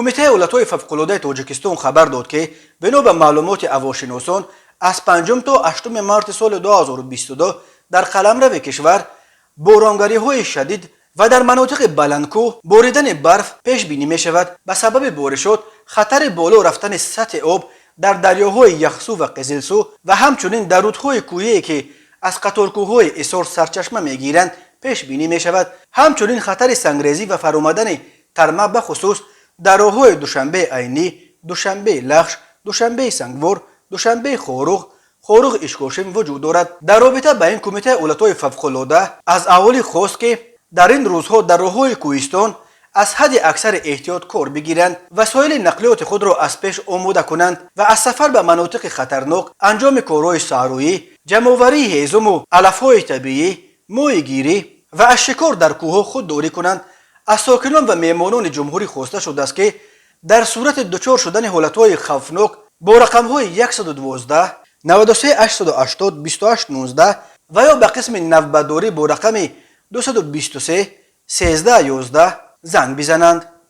کمیته اولتای فوق‌العاده تاجیکستان خبر داد که بنا به معلومات هواشناسان از 5 تا 8 مارس سال 2022 در قلمرو کشور بارانگری‌های شدید و در مناطق بلندکوه باریدن برف پیش بینی می شود. به سبب بارشات خطر بالا رفتن سطح آب در دریاهای یخسو و قزلسو و همچنین در رودهای کوهی که از قطارکوه‌های ایثار سرچشمه میگیرند پیش بینی می شود. همچنین خطر سنگریزی و فرآمدن ترمه به خصوص در راه‌های دوشنبه عینی، دوشنبه لخش، دوشنبه سنگوار، دوشنبه خاروغ اشکاشم وجود دارد. در رابطه با این کمیته اولتای فوق‌العاده از اهالی خواست که در این روزها در راه‌های کوهستان از حد اکثر احتیاط کار بگیرند، وسایل نقلیات خود را از پیش آماده کنند و از سفر به مناطق خطرناک انجام کارهای صحرایی، جمع‌آوری هیزم و علف‌های طبیعی، ماهیگیری و از شکار در کوه‌ها خودداری کنند. از ساکنان و مهمانان جمهوری خواسته شده است که در صورت دچار شدن حالت‌های خوفناک با رقم‌های 112 93 880 28 19 و یا به قسم نوبتداری با رقم 223 13 11 زنگ بزنند.